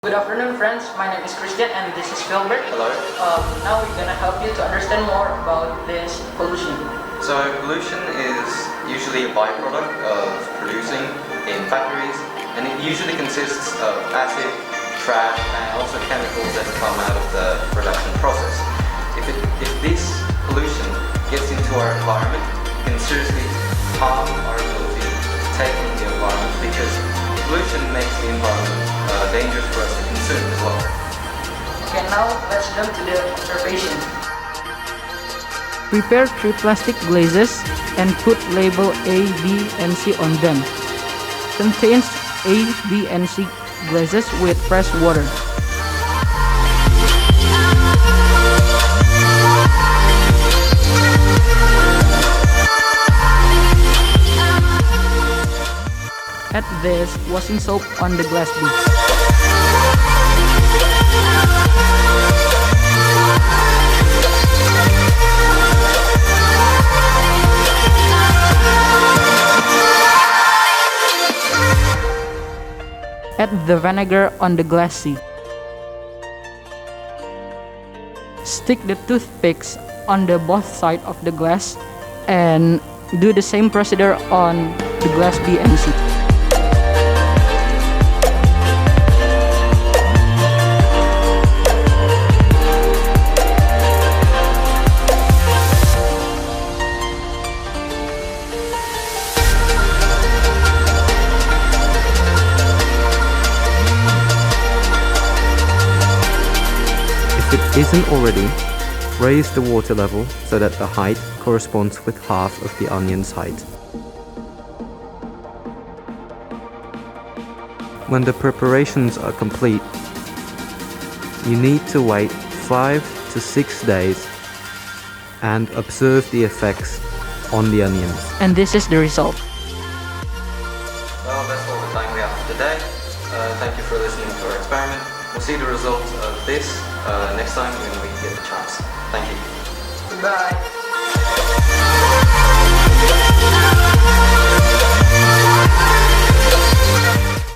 Good afternoon, friends. My name is Christian and this is FILBERT. Hello. Now we're gonna help you to understand more about this pollution. So pollution is usually a byproduct of producing in factories, and it usually consists of acid, trash, and also chemicals that come out of the production process. If this pollution gets into our environment, it can seriously harm our ability to take in the environment, because pollution makes the environment dangerous for us to consume as well. Okay, now let's jump to the observation. Prepare 3 plastic glazes and put label A, B, and C on them. Contains A, B, and C glazes with fresh water. Add this washing soap on the glass B. Add the vinegar on the glass C. Stick the toothpicks on the both sides of the glass and do the same procedure on the glass B and C. If it isn't already, raise the water level so that the height corresponds with half of the onion's height. When the preparations are complete, you need to wait 5 to 6 days and observe the effects on the onions. And this is the result. Well, that's all the time we have for today. Thank you for listening to our experiment. We'll see the results of this next time when we get the chance. Thank you. Goodbye.